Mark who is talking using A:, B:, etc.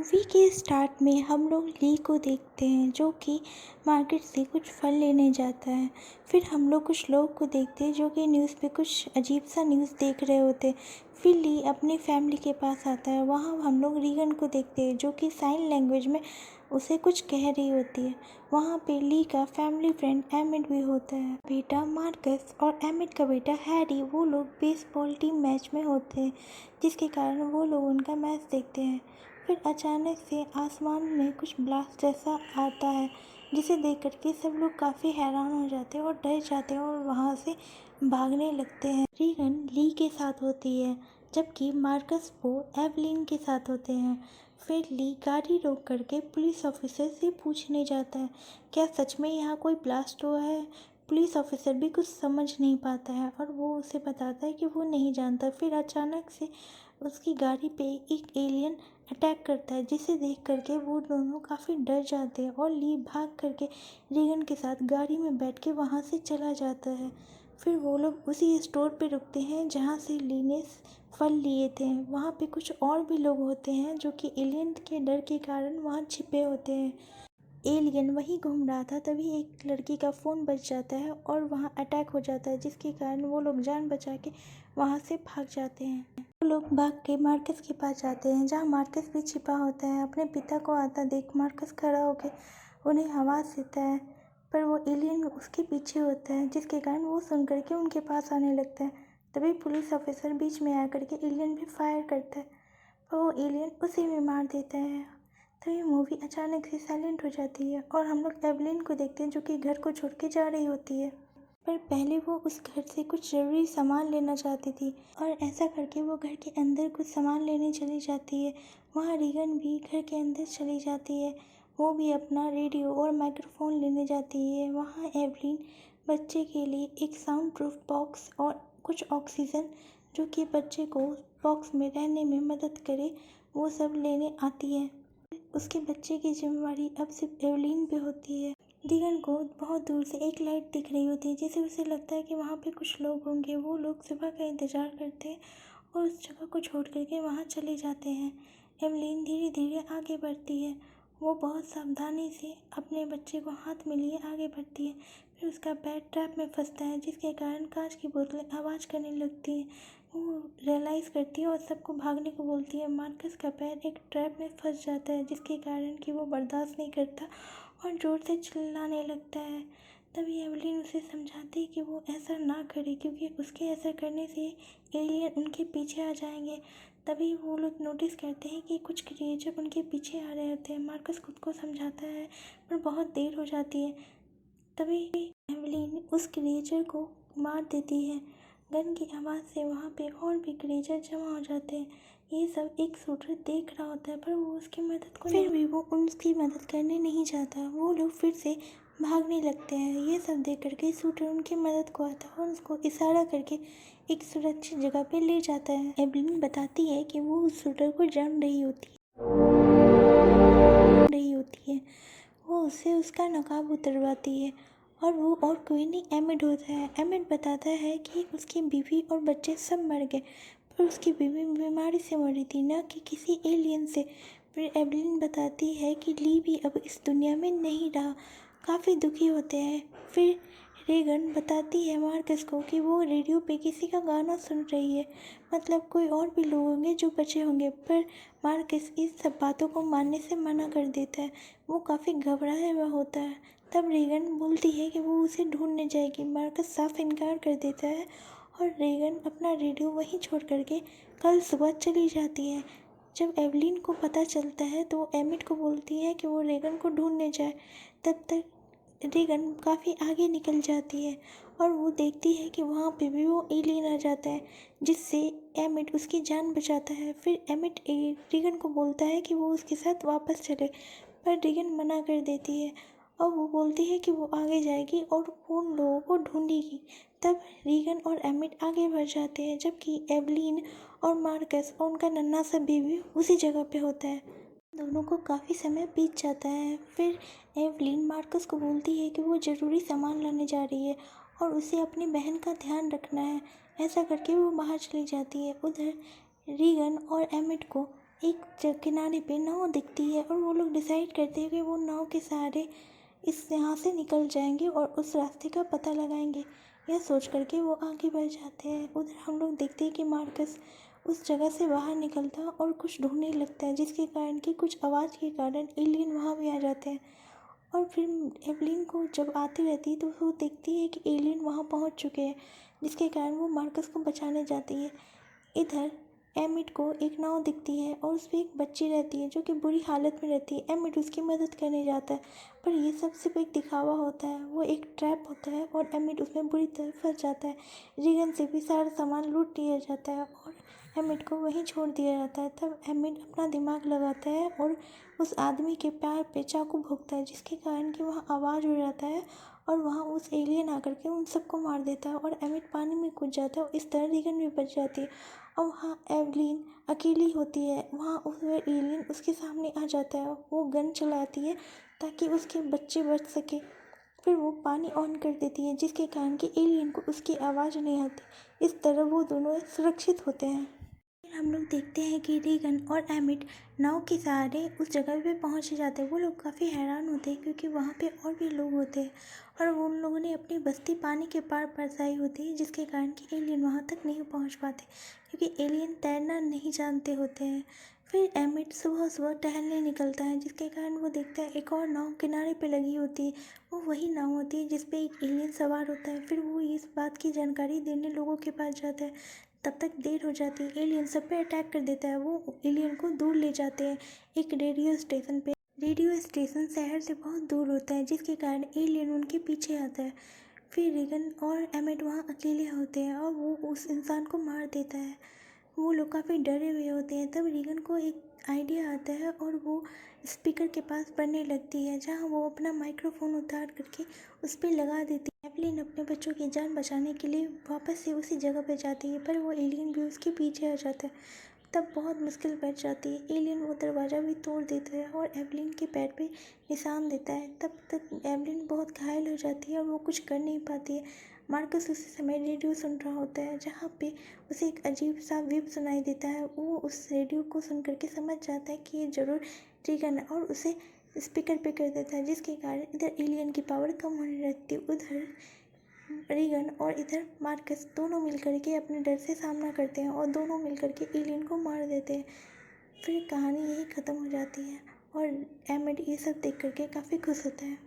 A: Movie के start में हम लोग ली को देखते हैं जो कि मार्केट से कुछ फल लेने जाता है। फिर हम लोग कुछ लोग को देखते हैं जो कि न्यूज़ पे कुछ अजीब सा न्यूज़ देख रहे होते हैं। फिर ली अपनी फैमिली के पास आता है। वहाँ हम लोग रीगन को देखते हैं जो कि साइन लैंग्वेज में उसे कुछ कह रही होती है। वहाँ पे ली का फैमिली फ्रेंड एमिट भी होता है। बेटा मार्कस और एमिट का बेटा हैरी वो लोग बेसबॉल टीम मैच में होते हैं, जिसके कारण वो लोग उनका मैच देखते हैं। फिर अचानक से आसमान में कुछ ब्लास्ट जैसा आता है, जिसे देख कर के सब लोग काफ़ी हैरान हो जाते हैं और डर जाते हैं और वहाँ से भागने लगते हैं। रीगन ली के साथ होती है जबकि मार्कस वो एवलिन के साथ होते हैं। फिर ली गाड़ी रोक करके पुलिस ऑफिसर से पूछने जाता है क्या सच में यहाँ कोई ब्लास्ट हुआ है। पुलिस ऑफिसर भी कुछ समझ नहीं पाता है और वो उसे बताता है कि वो नहीं जानता। फिर अचानक से उसकी गाड़ी पे एक एलियन अटैक करता है, जिसे देख करके वो दोनों काफ़ी डर जाते हैं और ली भाग करके रीगन के साथ गाड़ी में बैठ के वहाँ से चला जाता है। फिर वो लोग उसी स्टोर पे रुकते हैं जहाँ से ली ने फल लिए थे। वहाँ पे कुछ और भी लोग होते हैं जो कि एलियन के डर के कारण वहाँ छिपे होते हैं। एलियन वहीं घूम रहा था, तभी एक लड़की का फ़ोन बज जाता है और वहाँ अटैक हो जाता है, जिसके कारण वो लोग जान बचा के वहाँ से भाग जाते हैं। वो लोग भाग के मार्कस के पास जाते हैं जहाँ मार्कस भी छिपा होता है। अपने पिता को आता देख मार्कस खड़ा होकर उन्हें आवाज़ देता है, पर वो एलियन उसके पीछे होता है, जिसके कारण वो सुन करके उनके पास आने लगता है। तभी पुलिस ऑफिसर बीच में आकर के एलियन भी फायर करता है, पर वो एलियन उसे भी मार देता है। तो ये मूवी अचानक से साइलेंट हो जाती है और हम लोग एवलिन को देखते हैं जो कि घर को छोड़ के जा रही होती है। पर पहले वो उस घर से कुछ ज़रूरी सामान लेना चाहती थी और ऐसा करके वो घर के अंदर कुछ सामान लेने चली जाती है। वहाँ रीगन भी घर के अंदर चली जाती है। वो भी अपना रेडियो और माइक्रोफोन लेने जाती है। वहाँ एवलिन बच्चे के लिए एक साउंड प्रूफ बॉक्स और कुछ ऑक्सीजन जो कि बच्चे को बॉक्स में रहने में मदद करे, वो सब लेने आती है। उसके बच्चे की जिम्मेवारी अब सिर्फ एवलिन पे होती है। रीगन को बहुत दूर से एक लाइट दिख रही होती है, जिसे उसे लगता है कि वहाँ पे कुछ लोग होंगे। वो लोग सुबह का इंतज़ार करते हैं और उस जगह को छोड़ करके वहाँ चले जाते हैं। एवलिन धीरे धीरे आगे बढ़ती है। वो बहुत सावधानी से अपने बच्चे को हाथ में लिए आगे बढ़ती है। फिर उसका पैर ट्रैप में फंसता है, जिसके कारण कांच की बोतलें आवाज़ करने लगती हैं। वो रियलाइज़ करती है और सबको भागने को बोलती है। मार्कस का पैर एक ट्रैप में फंस जाता है, जिसके कारण कि वो बर्दाश्त नहीं करता और ज़ोर से चिल्लाने लगता है। तभी एवलिन उसे समझाती है कि वो ऐसा ना करे, क्योंकि उसके ऐसा करने से एलियन उनके पीछे आ जाएंगे। तभी वो लोग नोटिस करते हैं कि कुछ क्रिएचर उनके पीछे आ रहे होते हैं। मार्कस खुद को समझाता है पर बहुत देर हो जाती है। तभी एवलिन उस क्रिएचर को मार देती है। गन की आवाज़ से वहाँ पे और भी क्रिएचर जमा हो जाते हैं। ये सब एक शूटर देख रहा होता है, पर वो उसकी मदद को फिर भी वो उनकी मदद करने नहीं चाहता। वो लोग फिर से भागने लगते हैं। ये सब देख करके शूटर उनकी मदद को आता है और उसको इशारा करके एक सुरक्षित जगह पे ले जाता है। एवलिन बताती है कि वो उस शूटर को जान रही होती है। वो उससे उसका नकाब उतरवाती है और वो और कोई नहीं एमिट होता है। एमिट बताता है कि उसकी बीवी और बच्चे सब मर गए, पर उसकी बीवी बीमारी से मरी थी, न कि किसी एलियन से। फिर एवलिन बताती है कि ली भी अब इस दुनिया में नहीं रहा। काफ़ी दुखी होते हैं। फिर रीगन बताती है मार्कस को कि वो रेडियो पे किसी का गाना सुन रही है, मतलब कोई और भी लोग होंगे जो बचे होंगे। पर मार्कस इस सब बातों को मानने से मना कर देता है। वो काफ़ी घबराया हुआ होता है। तब रीगन बोलती है कि वो उसे ढूंढने जाएगी। मार्कस साफ इनकार कर देता है और रीगन अपना रेडियो वहीं छोड़ करके कल सुबह चली जाती है। जब एवलिन को पता चलता है तो वो एमिट को बोलती है कि वो रीगन को ढूंढने जाए। तब तक रीगन काफ़ी आगे निकल जाती है और वो देखती है कि वहाँ पे भी वो एलियन आ जाता है, जिससे एमिट उसकी जान बचाता है। फिर एमिट रीगन को बोलता है कि वो उसके साथ वापस चले, पर रीगन मना कर देती है और वो बोलती है कि वो आगे जाएगी और उन लोगों को ढूंढेगी। तब रीगन और एमिट आगे बढ़ जाते हैं, जबकि एवलिन और मार्कस और उनका नन्हा सा बेबी उसी जगह पे होता है। दोनों को काफ़ी समय बीत जाता है। फिर एवलिन मार्कस को बोलती है कि वो ज़रूरी सामान लाने जा रही है और उसे अपनी बहन का ध्यान रखना है। ऐसा करके वो बाहर चली जाती है। उधर रीगन और एमिट को एक किनारे पे नाव दिखती है और वो लोग डिसाइड करते हैं कि वो नाव के सहारे इस यहाँ से निकल जाएंगे और उस रास्ते का पता लगाएंगे। यह सोच करके वो आगे बढ़ जाते हैं। उधर हम लोग देखते हैं कि मार्कस उस जगह से बाहर निकलता और कुछ ढूंढने लगता है, जिसके कारण कि कुछ आवाज़ के कारण एलियन वहाँ भी आ जाते हैं। और फिर एवलिन को जब आती रहती है तो वो देखती है कि एलियन वहाँ पहुँच चुके हैं, जिसके कारण वो मार्कस को बचाने जाती है। इधर एमिट को एक नाव दिखती है और उस पर एक बच्ची रहती है जो कि बुरी हालत में रहती है। एमिट उसकी मदद करने जाता है, पर ये सब सिर्फ एक दिखावा होता है, वो एक ट्रैप होता है और एमिट उसमें बुरी तरह फंस जाता है। रीगन से भी सारा सामान लूट लिया जाता है और एमिट को वहीं छोड़ दिया जाता है। तब एमिट अपना दिमाग लगाता है और उस आदमी के पैर पे चाकू भोंकता है, जिसके कारण कि वहाँ आवाज़ हो जाता है और वहाँ उस एलियन आकर के उन सबको मार देता है और एमिट पानी में कूद जाता है और इस तरह रीगन भी बच जाती है। और वहाँ एवलीन अकेली होती है, वहाँ उस एलियन उसके सामने आ जाता है, वो गन चलाती है ताकि उसके बच्चे बच सके। फिर वो पानी ऑन कर देती है, जिसके कारण कि एलियन को उसकी आवाज़ नहीं आती। इस तरह वो दोनों सुरक्षित होते हैं। फिर हम लोग देखते हैं कि रीगन और एमिट नाव के सहारे उस जगह पे पहुंच जाते हैं। वो लोग काफ़ी हैरान होते हैं क्योंकि वहाँ पे और भी लोग होते हैं और उन लोगों ने अपनी बस्ती पानी के पार बसाई होती है, जिसके कारण कि एलियन वहाँ तक नहीं पहुँच पाते क्योंकि एलियन तैरना नहीं जानते होते हैं। फिर एमिट सुबह सुबह टहलने निकलता है, जिसके कारण वो देखता है एक और नाव किनारे पे लगी होती है। वो वही नाव होती है जिस पे एक एलियन सवार होता है। फिर वो इस बात की जानकारी देने लोगों के पास जाता है। तब तक देर हो जाती है, एलियन सब पे अटैक कर देता है। वो एलियन को दूर ले जाते हैं एक रेडियो स्टेशन पे। रेडियो स्टेशन शहर से बहुत दूर होता है, जिसके कारण एलियन उनके पीछे आता है। फिर रीगन और एमिट वहाँ अकेले होते हैं और वो उस इंसान को मार देता है। वो लोग काफ़ी डरे हुए होते हैं। तब रीगन को एक आइडिया आता है और वो स्पीकर के पास पढ़ने लगती है, जहाँ वो अपना माइक्रोफोन उतार करके उस पर लगा देती है। एवलिन अपने बच्चों की जान बचाने के लिए वापस से उसी जगह पर जाती है, पर वो एलियन भी उसके पीछे आ जाता है। तब बहुत मुश्किल बढ़ जाती है। एलियन वो दरवाज़ा भी तोड़ देता है और एवलिन के पैर पे निशान देता है। तब तक एवलिन बहुत घायल हो जाती है और वो कुछ कर नहीं पाती है। मार्कस उसी समय रेडियो सुन रहा होता है, जहाँ पे उसे एक अजीब सा वेव सुनाई देता है। वो उस रेडियो को सुन करके समझ जाता है कि ये ज़रूर ट्रिगन है और उसे स्पीकर पे कर देता है, जिसके कारण इधर एलियन की पावर कम होने लगती है। उधर रीगन और इधर मार्कस दोनों मिलकर के अपने डर से सामना करते हैं और दोनों मिलकर के एलियन को मार देते हैं। फिर कहानी यही ख़त्म हो जाती है और एमिट ये सब देख करके काफ़ी खुश होता है।